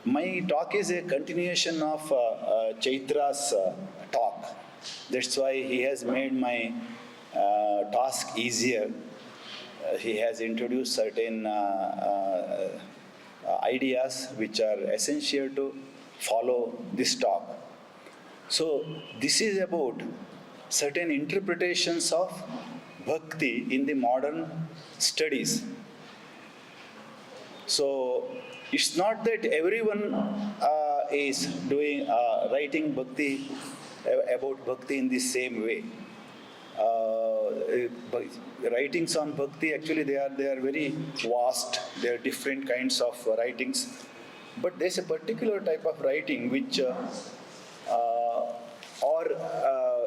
My talk is a continuation of Chaitra's talk. That's why he has made my task easier. He has introduced certain ideas which are essential to follow this talk. So, this is about certain interpretations of bhakti in the modern studies. So, it's not that everyone is doing writing bhakti about bhakti in the same way. Writings on bhakti actually they are very vast. There are different kinds of writings, but there's a particular type of writing which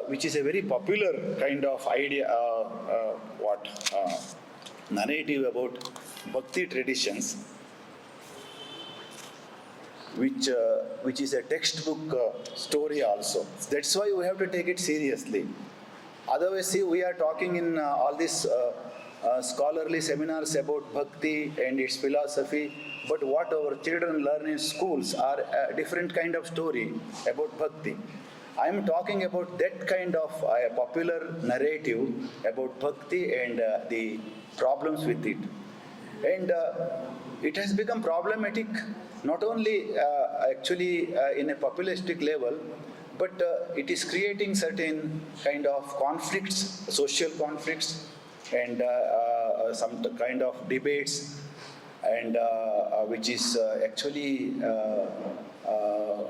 which is a very popular kind of idea, narrative about bhakti traditions, which is a textbook story also. That's why we have to take it seriously. Otherwise, see, we are talking in all these scholarly seminars about bhakti and its philosophy, but what our children learn in schools are a different kind of story about bhakti. I am talking about that kind of popular narrative about bhakti and the problems with it. And it has become problematic not only in a populistic level, but it is creating certain kind of conflicts, social conflicts, and some kind of debates, and which is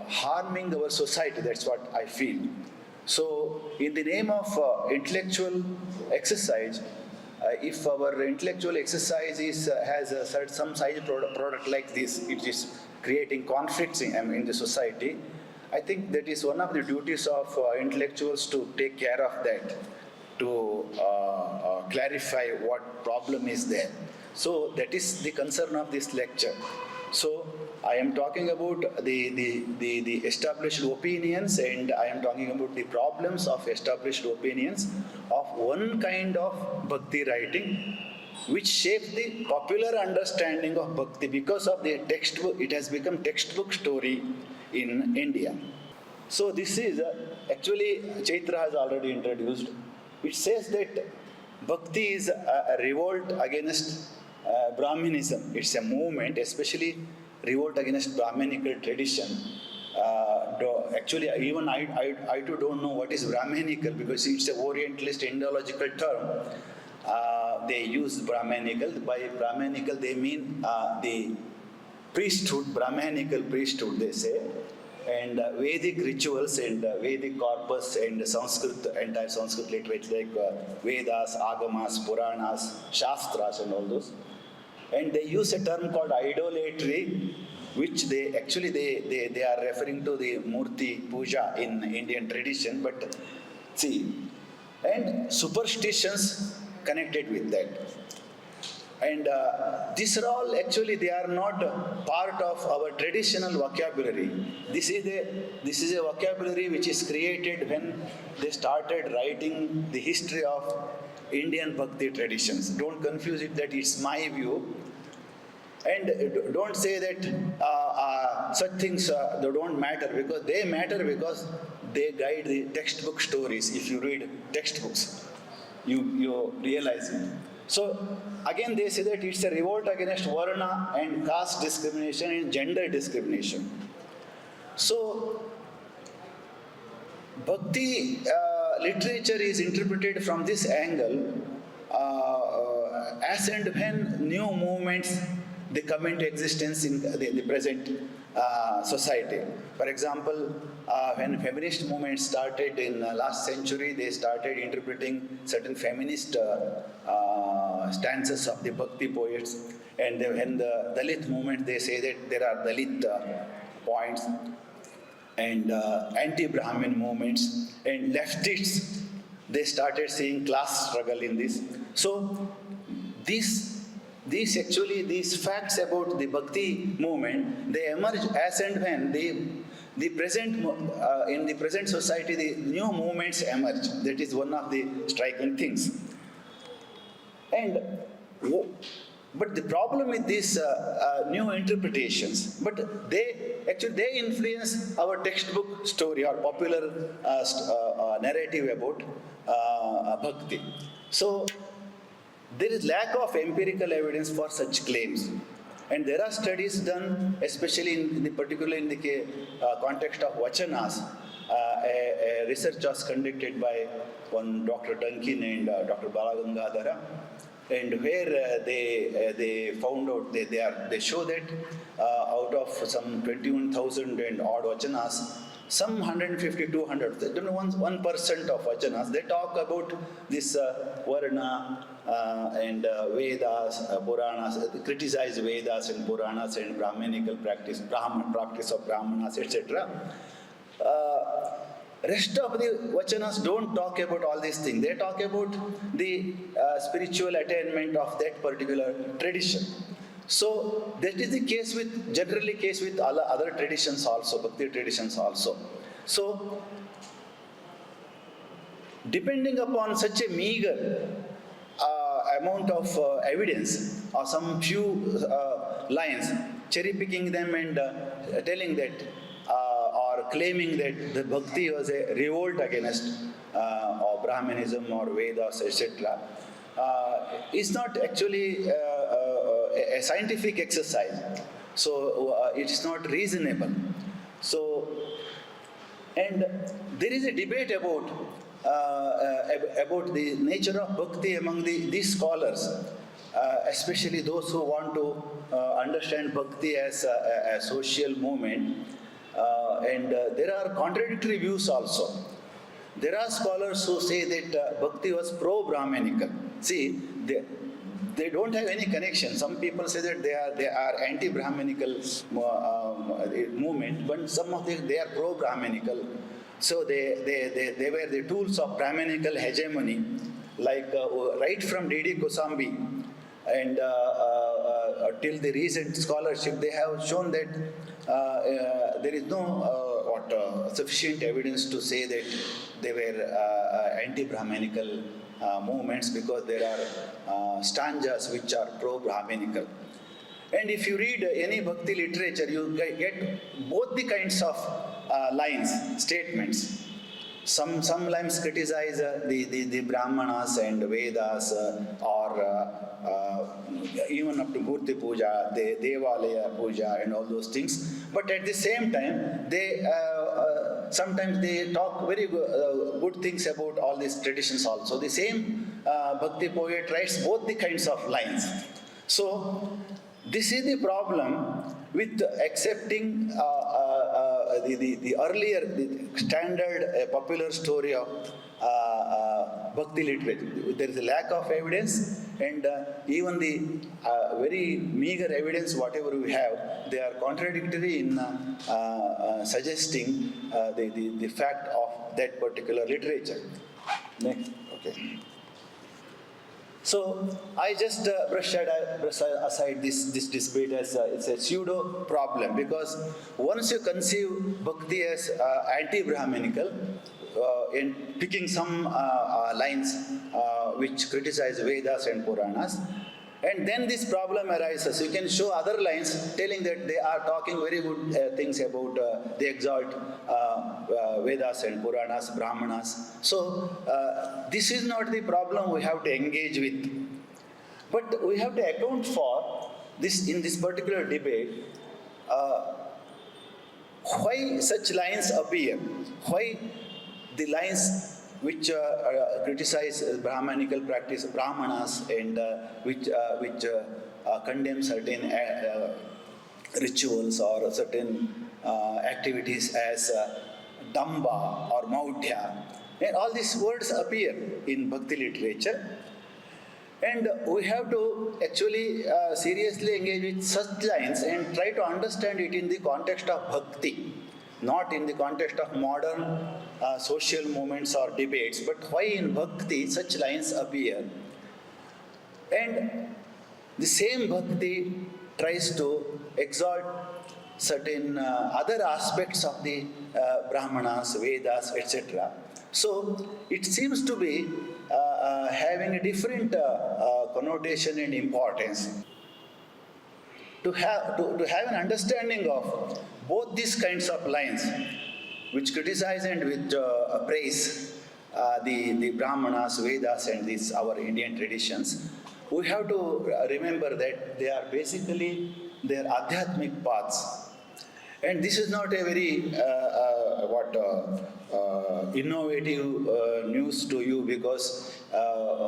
harming our society. That's what I feel. So, in the name of intellectual exercise, if our intellectual exercise has some side product like this, it is creating conflicts in the society. I think that is one of the duties of intellectuals to take care of that, to clarify what problem is there. So that is the concern of this lecture. So I am talking about the established opinions, and I am talking about the problems of established opinions of one kind of bhakti writing which shapes the popular understanding of bhakti. Because of the textbook, it has become textbook story in India. So this is actually Chaitra has already introduced. It says that bhakti is a revolt against Brahmanism. It's a movement, especially revolt against Brahmanical tradition. Actually, even I too don't know what is Brahmanical, because it's an Orientalist Indological term. They use Brahmanical. By Brahmanical, they mean the priesthood, Brahmanical priesthood, they say, and Vedic rituals and Vedic corpus and Sanskrit, entire Sanskrit literature like Vedas, Agamas, Puranas, Shastras and all those. And they use a term called idolatry, which they actually they are referring to the Murti Puja in Indian tradition, but see, and superstitions connected with that. And these are all actually, they are not part of our traditional vocabulary. This is a vocabulary which is created when they started writing the history of Indian Bhakti traditions. Don't confuse it that it's my view. And don't say that such things they don't matter, because they matter because they guide the textbook stories. If you read textbooks, you realize it. So again they say that it's a revolt against Varna and caste discrimination and gender discrimination. So Bhakti literature is interpreted from this angle as and when new movements they come into existence in the present society. For example, when feminist movements started in last century, they started interpreting certain feminist stanzas of the Bhakti poets. And when the Dalit movement, they say that there are Dalit points, and anti-Brahmin movements, and leftists, they started seeing class struggle in this. So these facts about the Bhakti movement, they emerge as and when the present in the present society, the new movements emerge. That is one of the striking things. And But the problem with these new interpretations, but they influence our textbook story or popular narrative about bhakti. So there is lack of empirical evidence for such claims. And there are studies done, especially particularly in the context of vachanas. A research was conducted by one Dr. Duncan and Dr. Balagangadhara, and where they found out they show that out of some 21,000 and odd vachanas, some 150, 200, 1% of vachanas, they talk about this Varna and Vedas, Puranas, criticize Vedas and Puranas and Brahmanical practice, practice of Brahmanas, etc. Rest of the vachanas don't talk about all these things. They talk about the spiritual attainment of that particular tradition. So that is the case generally case with other traditions also, Bhakti traditions also. So depending upon such a meager amount of evidence or some few lines, cherry picking them and telling that or claiming that the Bhakti was a revolt against or Brahmanism or Vedas, etc., is not actually a scientific exercise. So it is not reasonable. So, and there is a debate about the nature of bhakti among these scholars, especially those who want to understand bhakti as a social movement. And there are contradictory views also. There are scholars who say that bhakti was pro-Brahmanical. See, they don't have any connection. Some people say that they are anti-Brahmanical movement, but some of them they are pro-Brahmanical. So they were the tools of Brahmanical hegemony, like right from D.D. Kosambi and till the recent scholarship, they have shown that there is no sufficient evidence to say that they were anti-Brahmanical movements, because there are stanzas which are pro-Brahmanical. And if you read any bhakti literature, you get both the kinds of lines, statements. Some lines criticize the Brahmanas and Vedas or even up to Murti Puja, the Devalaya Puja and all those things. But at the same time, they sometimes they talk very good things about all these traditions also. The same Bhakti poet writes both the kinds of lines. So this is the problem with accepting the earlier, the standard popular story of Bhakti literature. There is a lack of evidence, and even the very meager evidence, whatever we have, they are contradictory in suggesting the fact of that particular literature. Next, okay. So I just brush aside this debate as it's a pseudo problem, because once you conceive bhakti as anti-Brahmanical, in picking some lines which criticize Vedas and Puranas, and then this problem arises. You can show other lines telling that they are talking very good things about, they exalt Vedas and Puranas, Brahmanas. So this is not the problem we have to engage with. But we have to account for this in this particular debate, why such lines appear, why the lines which criticize Brahmanical practice, Brahmanas, and which condemn certain rituals or certain activities as Damba or Maudhya. And all these words appear in Bhakti literature. And we have to actually seriously engage with such lines and try to understand it in the context of Bhakti, not in the context of modern social movements or debates, but why in Bhakti such lines appear. And the same Bhakti tries to exalt certain other aspects of the Brahmanas, Vedas, etc. So it seems to be having a different connotation and importance. to have an understanding of both these kinds of lines, which criticize and which praise the Brahmanas, Vedas, and these our Indian traditions, we have to remember that they are basically their adhyatmic paths. And this is not a very innovative news to you, because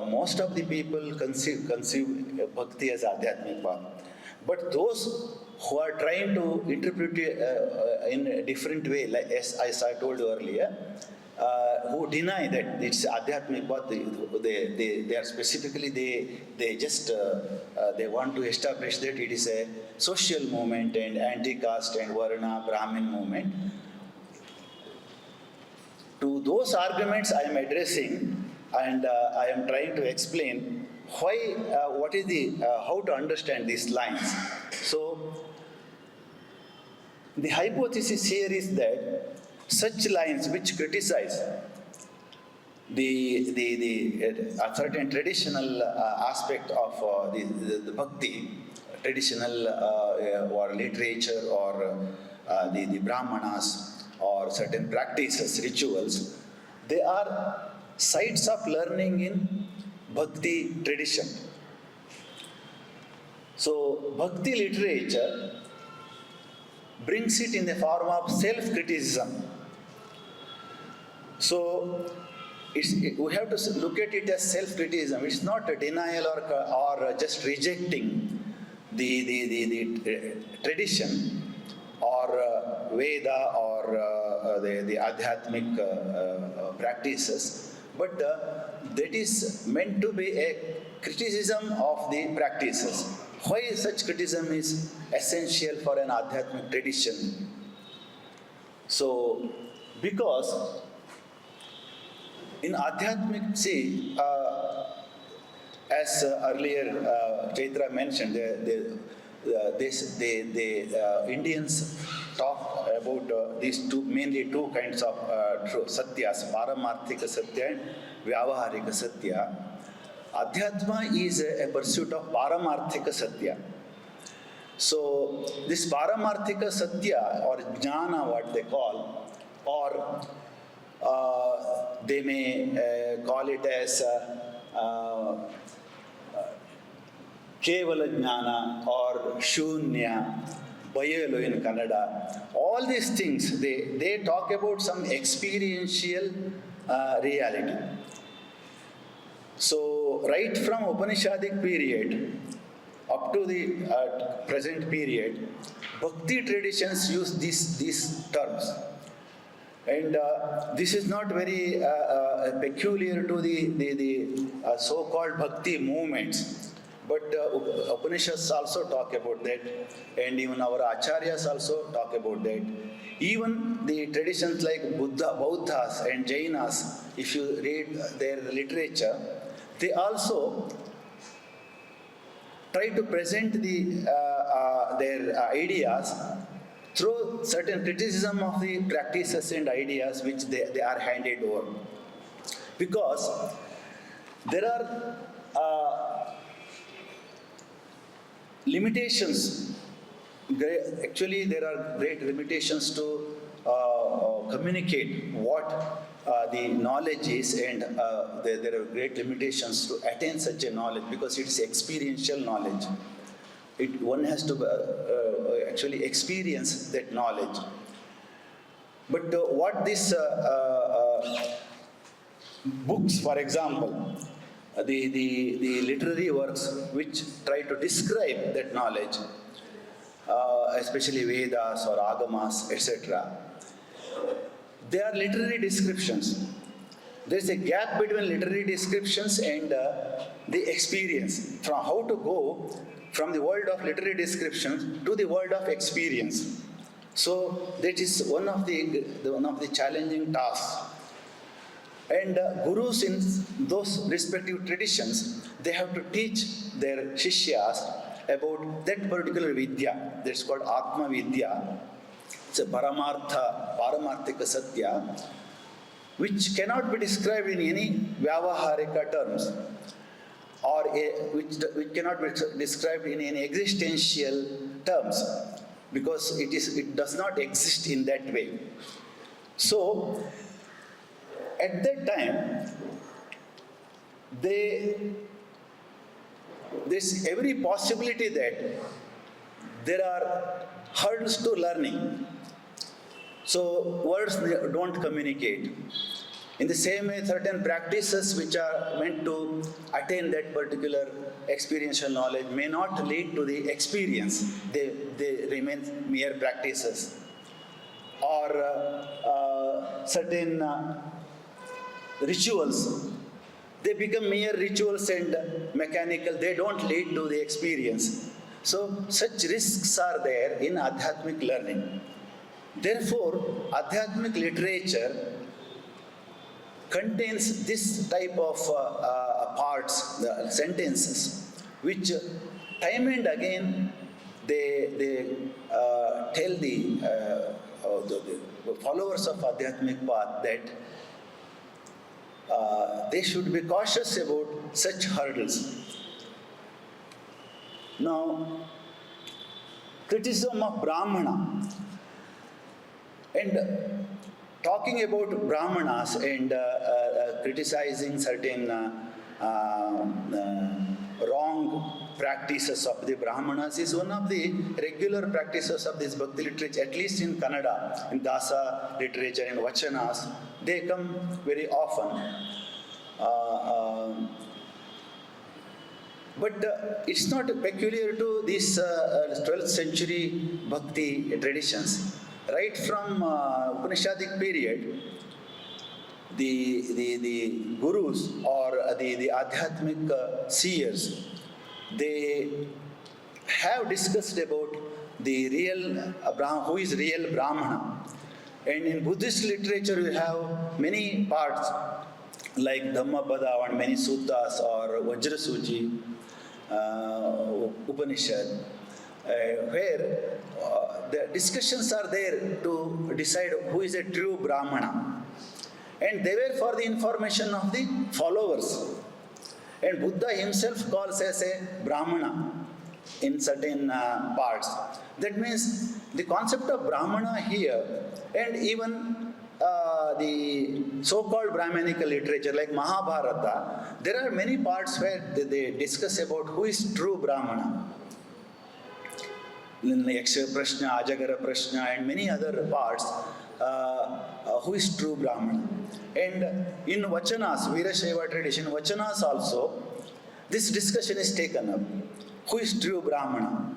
most of the people conceive bhakti as adhyatmic path. But those who are trying to interpret it in a different way, like as I told you earlier, who deny that it's adhyatmic path, they are specifically, they just they want to establish that it is a social movement and anti-caste and Varna Brahmin movement. To those arguments I am addressing, and I am trying to explain why, what is the, how to understand these lines. So, the hypothesis here is that such lines which criticize a certain traditional aspect of the bhakti, traditional or literature, or the brahmanas, or certain practices, rituals, they are sites of learning in bhakti tradition. So, bhakti literature brings it in the form of self-criticism. So, we have to look at it as self-criticism. It's not a denial or just rejecting the tradition or Veda or the adhyatmic practices, but that is meant to be a criticism of the practices. Why such criticism is essential for an adhyatmic tradition? So, because in adhyatmic, see, as earlier Chaitra mentioned, the Indians talk about these two, mainly two kinds of satyas, paramarthika satya and vyavaharika satya. Adhyatma is a pursuit of paramarthika satya. So, this paramarthika satya, or jnana, what they call, or they may call it as kevala jnana or shunya, bayalu in Kannada. All these things, they talk about some experiential reality. So, right from Upanishadic period up to the present period, Bhakti traditions use these terms. And this is not very peculiar to the so-called Bhakti movements. But Upanishads also talk about that, and even our Acharyas also talk about that. Even the traditions like Buddhas and Jainas, if you read their literature, they also try to present their ideas through certain criticism of the practices and ideas which they are handed over. Because there are limitations. Actually, there are great limitations to communicate what the knowledge is, and there are great limitations to attain such a knowledge, because it is experiential knowledge. One has to actually experience that knowledge. But what these books, for example, the literary works which try to describe that knowledge, especially Vedas or Agamas, etc., they are literary descriptions. There is a gap between literary descriptions and the experience, from how to go from the world of literary descriptions to the world of experience. So that is one of the challenging tasks. And gurus in those respective traditions, they have to teach their shishyas about that particular vidya. That's called Atma Vidya. It's a paramarthika satya, which cannot be described in any vyavaharika terms. or which cannot be described in existential terms, because it does not exist in that way. So at that time, there's every possibility that there are hurdles to learning. So words don't communicate. In the same way, certain practices which are meant to attain that particular experiential knowledge may not lead to the experience. They remain mere practices. Or certain rituals, they become mere rituals and mechanical. They don't lead to the experience. So such risks are there in Adhyatmic learning. Therefore, Adhyatmic literature contains this type of parts, sentences, which time and again they tell the followers of Adhyatmic path that they should be cautious about such hurdles. Now, criticism of Brahmana, and talking about Brahmanas and criticizing certain wrong practices of the Brahmanas is one of the regular practices of this Bhakti literature, at least in Kannada, in Dasa literature and Vachanas. They come very often. But it's not peculiar to these 12th century Bhakti traditions. Right from Upanishadic period, the gurus or the Adhyatmic seers, they have discussed about the real who is real Brahmana. And in Buddhist literature, you have many parts like Dhammapada and many suttas, or Vajrasuji, Upanishad, where the discussions are there to decide who is a true Brahmana. And they were for the information of the followers. And Buddha himself calls as a Brahmana in certain parts. That means the concept of Brahmana here, and even the so-called Brahmanical literature like Mahabharata, there are many parts where they discuss about who is true Brahmana. In Yaksha Prashna, Ajagara Prashna, and many other parts, who is true Brahmana. And in Vachanas, Veerashaiva tradition, Vachanas also, this discussion is taken up. Who is true Brahmana?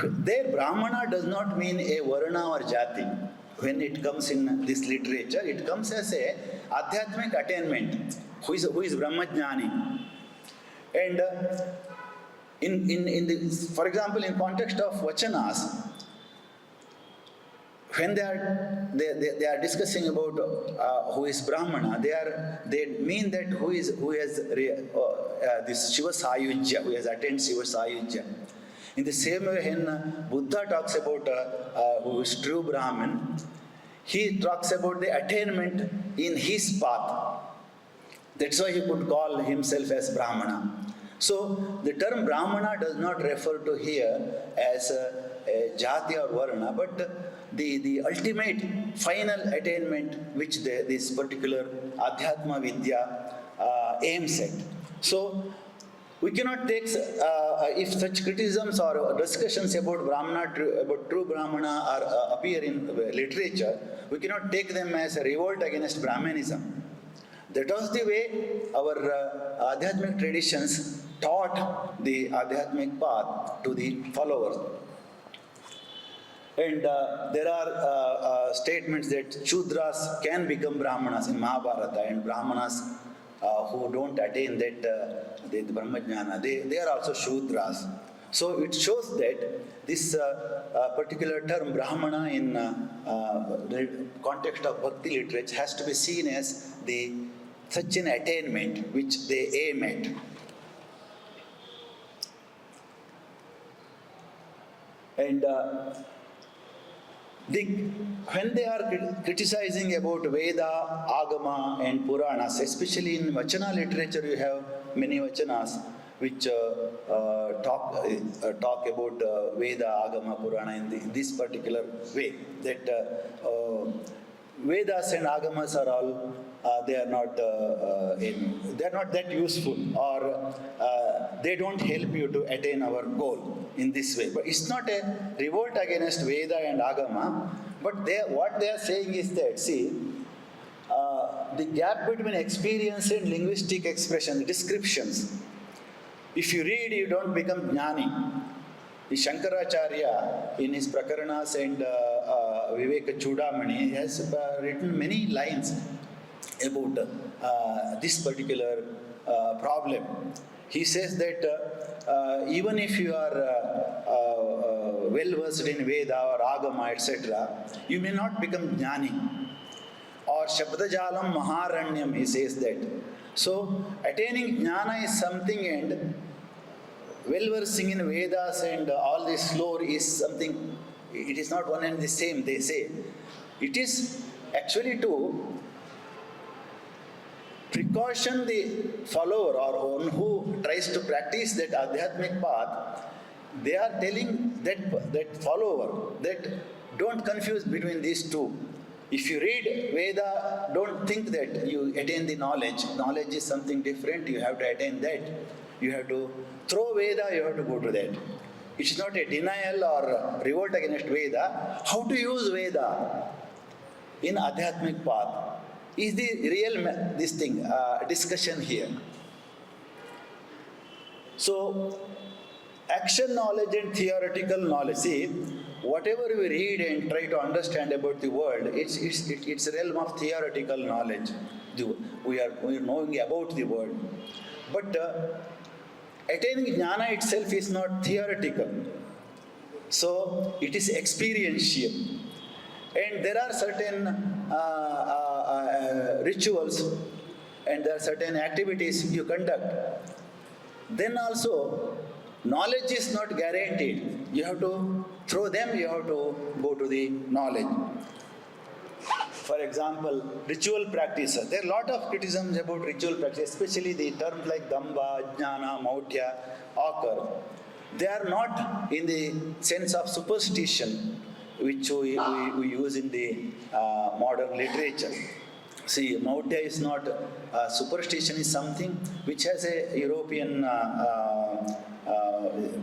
There, Brahmana does not mean a Varna or Jati. When it comes in this literature, it comes as a Adhyatmic attainment. Who is Brahmajnani? And for example, in context of Vachanas, when they are discussing about who is Brahmana, they mean that who has this Shiva Sayujya, who has attained Shiva Sayujya. In the same way, when Buddha talks about who is true Brahman, he talks about the attainment in his path. That's why he could call himself as Brahmana. So the term Brahmana does not refer to here as a jati or varna, but the ultimate final attainment which this particular Adhyatma Vidya aims at. So we cannot take, if such criticisms or discussions about Brahmana, about true Brahmana appear in literature, we cannot take them as a revolt against Brahmanism. That was the way our Adhyatmic traditions taught the Adhyatmic path to the followers. And there are statements that Shudras can become Brahmanas in Mahabharata, and Brahmanas who don't attain that the Brahmajnana, they are also Shudras. So it shows that this particular term Brahmana in the context of Bhakti literature has to be seen as such an attainment which they aim at. And when they are criticizing about Veda, Agama and Puranas, especially in Vachana literature, you have many vachanas which talk about Veda, Agama, Purana in this particular way. That Vedas and Agamas are all they are not that useful, or they don't help you to attain our goal in this way. But it's not a revolt against Veda and Agama, but what they are saying is that, see, the gap between experience and linguistic expression, the descriptions, if you read, you don't become jnani. The Shankaracharya, in his Prakaranas and Viveka Chudamani, has written many lines about this particular problem. He says that even if you are well versed in Veda or Agama, etc., you may not become jnani. Or Shabdajalam Maharanyam, he says that. So, attaining jnana is something, and well-versing in Vedas and all this lore is something, it is not one and the same, they say. It is actually to precaution the follower or one who tries to practice that Adhyatmic path. They are telling that follower that don't confuse between these two. If you read Veda, don't think that you attain the knowledge. Knowledge is something different, you have to attain that. You have to throw Veda, you have to go to that. It's not a denial or revolt against Veda. How to use Veda in Adhyatmic path is the real discussion here. So, action knowledge and theoretical knowledge. See, whatever we read and try to understand about the world, it's a realm of theoretical knowledge. We are knowing about the world. But attaining jnana itself is not theoretical. So it is experiential. And there are certain rituals and there are certain activities you conduct. Then also, knowledge is not guaranteed. You have to through them, you have to go to the knowledge. For example, ritual practices. There are a lot of criticisms about ritual practice, especially the terms like Damba, Jnana, Mautya occur. They are not in the sense of superstition, which we use in the modern literature. See, Mautya is not, superstition is something which has a European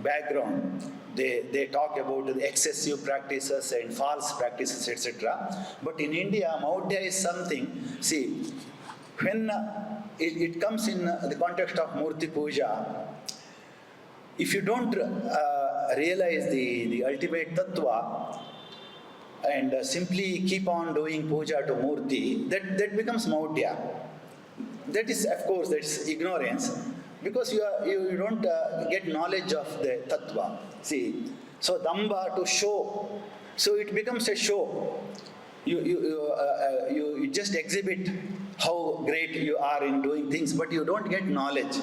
background. They talk about the excessive practices and false practices, etc. But in India, Mautya is something, see, when it comes in the context of Murti Puja, if you don't realize the ultimate tattva and simply keep on doing puja to Murti, that becomes Mautya. That is, of course, that's ignorance, because you don't get knowledge of the tattva. See, so Damba, to show, so it becomes a show. You just exhibit how great you are in doing things, but you don't get knowledge.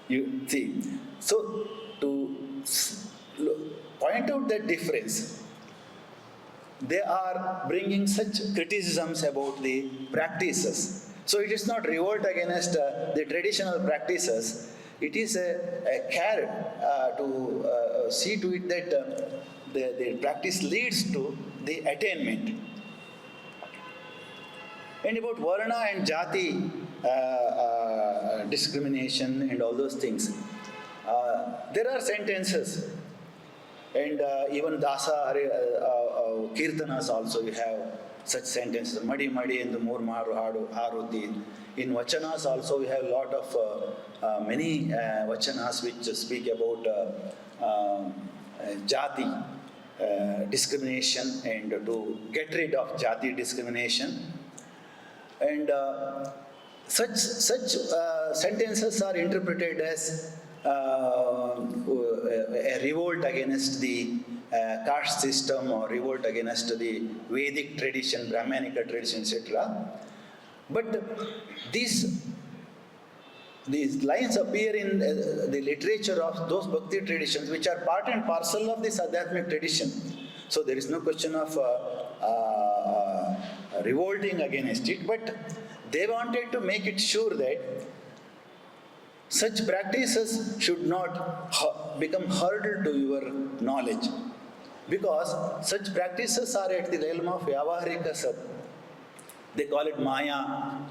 You see, so to point out that difference, they are bringing such criticisms about the practices. So it is not revolt against the traditional practices. It is a care to see to it that the practice leads to the attainment. And about Varna and Jati discrimination and all those things, there are sentences, and even Dasa Kirtanas also you have such sentences, Madi Madi and the Murmaru Haruti. In Vachanas also we have a lot of many Vachanas which speak about Jati discrimination and to get rid of Jati discrimination. And such sentences are interpreted as a revolt against the caste system or revolt against the Vedic tradition, Brahmanical tradition, etc. But these lines appear in the literature of those Bhakti traditions, which are part and parcel of this Adhyatmic tradition. So there is no question of revolting against it, but they wanted to make it sure that Such practices should not become hurdle to your knowledge, because such practices are at the realm of Vyavaharika Sat. They call it Maya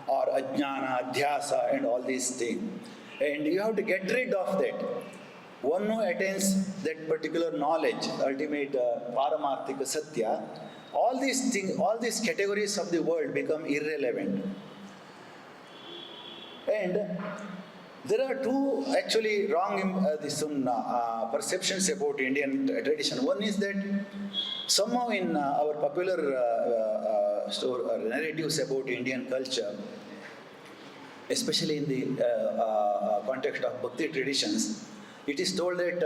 or Ajnana, Adhyasa, and all these things. And you have to get rid of that. One who attains that particular knowledge, ultimate Paramarthika Satya, all these things, all these categories of the world become irrelevant. And there are two actually wrong perceptions about Indian tradition. One is that somehow in our popular narratives about Indian culture, especially in the context of Bhakti traditions, it is told that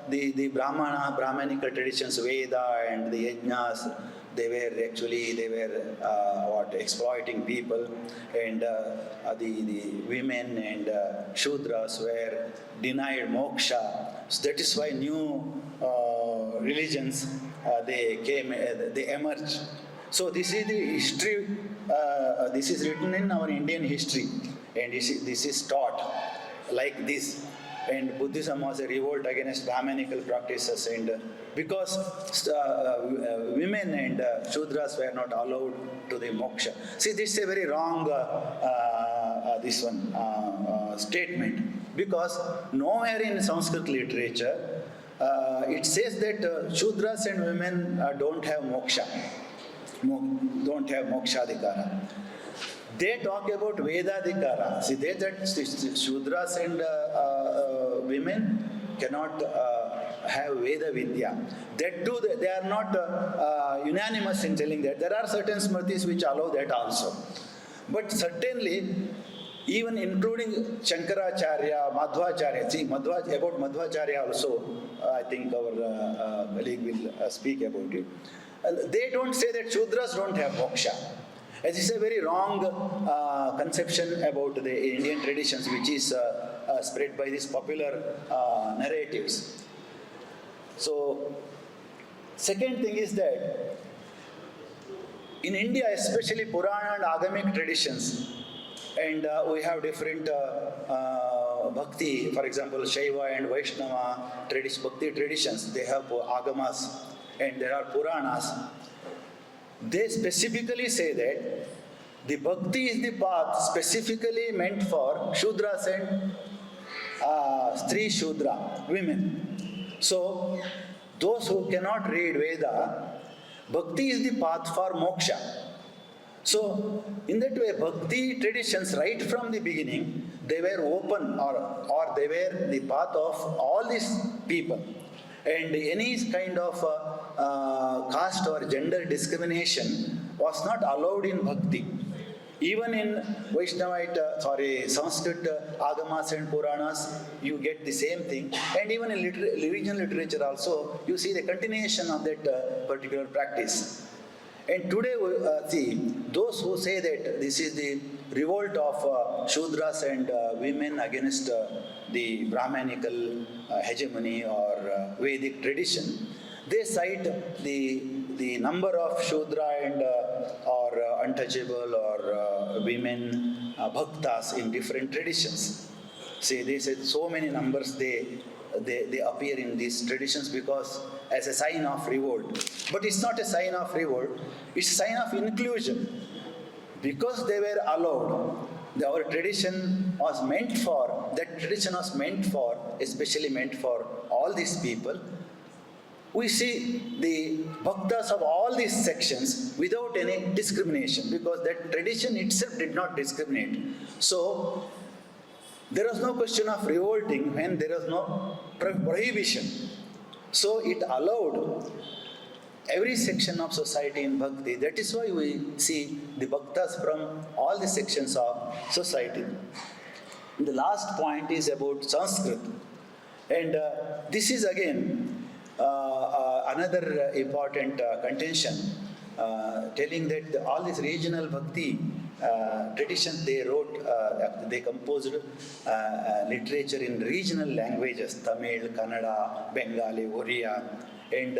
the Brahmanical traditions, Veda and the Yajnas, they were exploiting people, and the women and Shudras were denied moksha. So that is why new religions they emerged. So this is the history. This is written in our Indian history, and this is taught like this. And Buddhism was a revolt against Brahmanical practices, and because women and Shudras were not allowed to the moksha. See, this is a very wrong statement, because nowhere in Sanskrit literature it says that Shudras and women don't have moksha, don't have mokshadikara. They talk about Vedadikara. See, that Shudras and women cannot have Veda Vidya. That too, they are not unanimous in telling that. There are certain smritis which allow that also. But certainly, even including Shankaracharya, Madhvacharya, see, about Madhvacharya also, I think our colleague will speak about it. They don't say that Shudras don't have moksha. As is a very wrong conception about the Indian traditions, which is spread by these popular narratives. So, second thing is that in India, especially Purana and Agamic traditions, and we have different Bhakti, for example, Shaiva and Vaishnava Bhakti traditions, they have Agamas and there are Puranas. They specifically say that the Bhakti is the path specifically meant for Shudras and Stri Shudra, women. So, those who cannot read Veda, Bhakti is the path for moksha. So, in that way, Bhakti traditions, right from the beginning, they were open or they were the path of all these people. And any kind of caste or gender discrimination was not allowed in Bhakti. Even in Sanskrit Agamas and Puranas, you get the same thing. And even in religion literature also, you see the continuation of that particular practice. And today, see, those who say that this is the revolt of Shudras and women against the Brahmanical hegemony or Vedic tradition, they cite the number of Shudra and or untouchable or women bhaktas in different traditions. See, they said so many numbers they appear in these traditions because as a sign of revolt. But it's not a sign of revolt, it's a sign of inclusion. Because they were allowed, our tradition was meant for, especially meant for all these people. We see the bhaktas of all these sections without any discrimination, because that tradition itself did not discriminate. So, there was no question of revolting when there was no prohibition. So it allowed every section of society in Bhakti. That is why we see the bhaktas from all the sections of society. The last point is about Sanskrit. And this is again another important contention, telling that all this regional Bhakti traditions they wrote, they composed literature in regional languages, Tamil, Kannada, Bengali, Oriya, and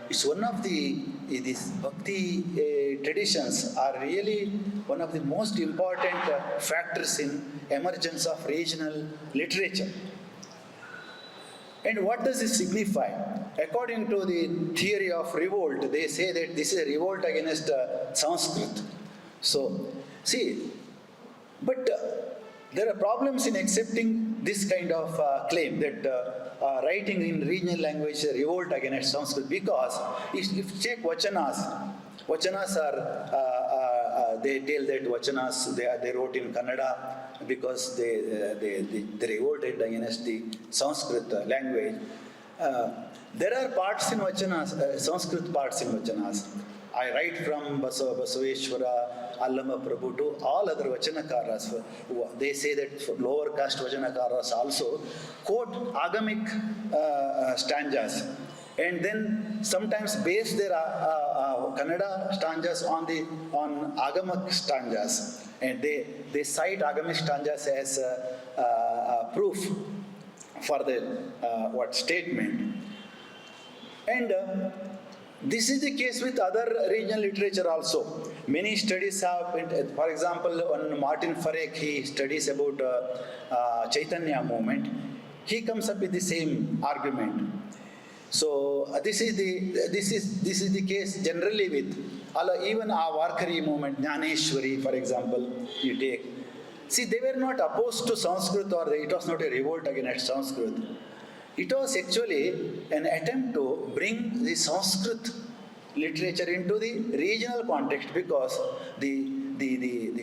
it's one of these Bhakti traditions are really one of the most important factors in emergence of regional literature. And what does this signify? According to the theory of revolt, they say that this is a revolt against Sanskrit. So, see, but there are problems in accepting this kind of claim that writing in regional language is a revolt against Sanskrit, because if you check Vachanas are, they tell that Vachanas, they wrote in Kannada because they revolted against the Sanskrit language. There are parts in Vachanas, Sanskrit parts in Vachanas. I write from Basaveshwara, Allama Prabhu to all other Vachanakaras. They say that for lower caste Vachanakaras also quote agamic stanzas, and then sometimes base their Kannada stanzas on agamic stanzas, and they cite agamic stanzas as proof for the statement. And this is the case with other regional literature also. Many studies have, for example, on Martin Farek, he studies about Chaitanya movement. He comes up with the same argument. So this is the case generally with even Varkari movement, Jnaneshwari, for example, you take. See, they were not opposed to Sanskrit, or it was not a revolt against Sanskrit. It was actually an attempt to bring the Sanskrit literature into the regional context, because the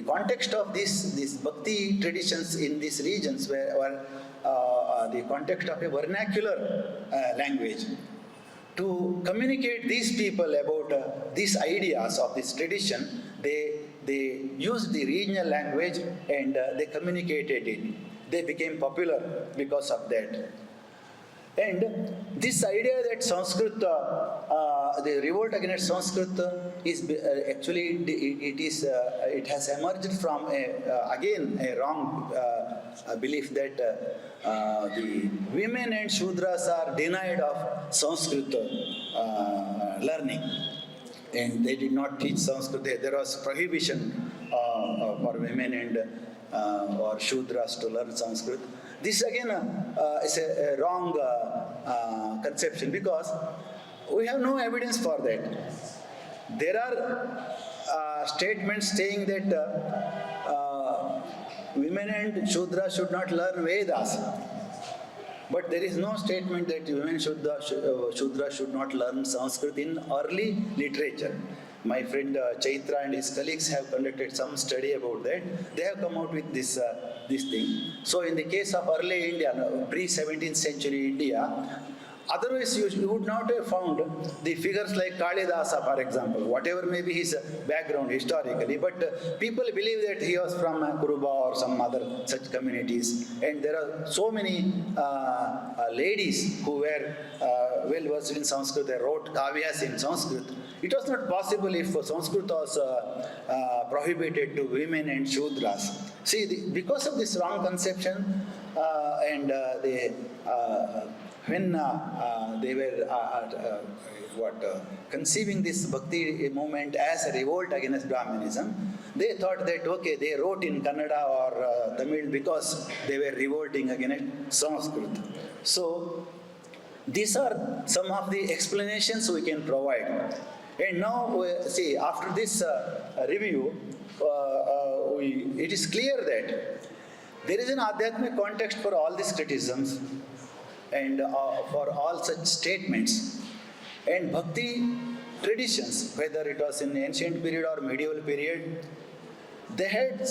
context of these Bhakti traditions in these regions were the context of a vernacular language. To communicate these people about these ideas of this tradition, they used the regional language and they communicated it. They became popular because of that. And this idea that Sanskrit, the revolt against Sanskrit is actually, it has emerged from a wrong belief that the women and Shudras are denied of Sanskrit learning, and they did not teach Sanskrit. There was prohibition for women and or Shudras to learn Sanskrit. This again is a wrong conception, because we have no evidence for that. There are statements saying that women and Shudra should not learn Vedas, but there is no statement that women Shudra should not learn Sanskrit in early literature. My friend Chaitra and his colleagues have conducted some study about that. They have come out with this thing. So in the case of early India, pre-17th century India, otherwise you would not have found the figures like Kalidasa, for example, whatever may be his background historically, but people believe that he was from Kuruba or some other such communities. And there are so many ladies who were well versed in Sanskrit. They wrote kavyas in Sanskrit. It was not possible if Sanskrit was prohibited to women and Shudras. See, because of this wrong conception, when they were conceiving this Bhakti movement as a revolt against Brahmanism, they thought that, okay, they wrote in Kannada or Tamil because they were revolting against Sanskrit. So these are some of the explanations we can provide. And now, see, after this review, it is clear that there is an Adhyatmic context for all these criticisms and for all such statements. And Bhakti traditions, whether it was in ancient period or medieval period, they had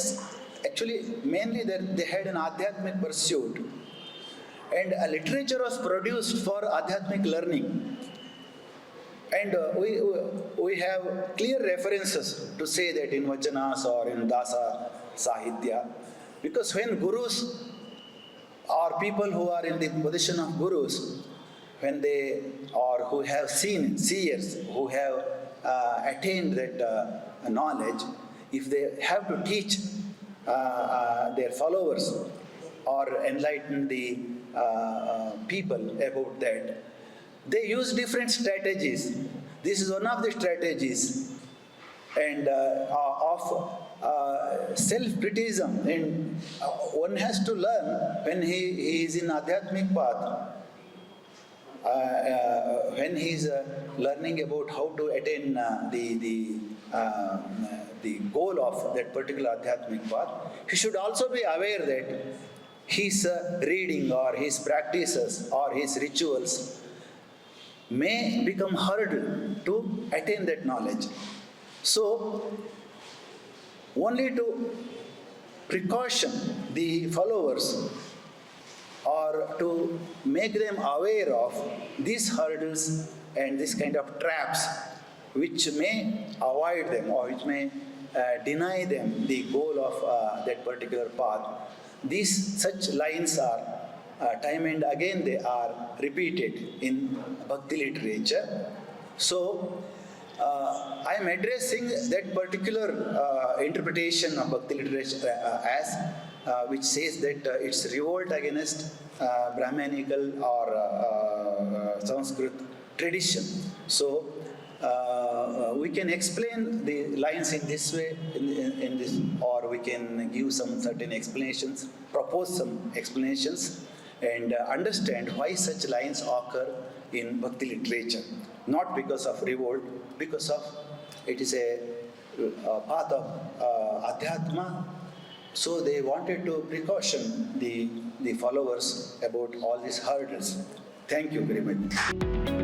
actually, mainly they had an Adhyatmic pursuit. And a literature was produced for Adhyatmic learning. And we have clear references to say that in Vachanas or in Dasa Sahitya, because when gurus or people who are in the position of gurus, when they or who have seen seers, who have attained that knowledge, if they have to teach their followers or enlighten the people about that, they use different strategies. This is one of the strategies, and of self-criticism, and one has to learn when he is in Adhyatmic path, when he is learning about how to attain the goal of that particular Adhyatmic path, he should also be aware that his reading or his practices or his rituals may become hurdle to attain that knowledge. So, only to precaution the followers or to make them aware of these hurdles and this kind of traps which may avoid them or which may deny them the goal of that particular path. These such lines are time and again they are repeated in Bhakti literature. So, I am addressing that particular interpretation of Bhakti literature as which says that it's revolt against Brahmanical or Sanskrit tradition. So, we can explain the lines in this way, in this, or we can give some certain explanations, propose some explanations, and understand why such lines occur in Bhakti literature. Not because of revolt, because of it is a path of Adhyatma. So they wanted to precaution the followers about all these hurdles. Thank you very much.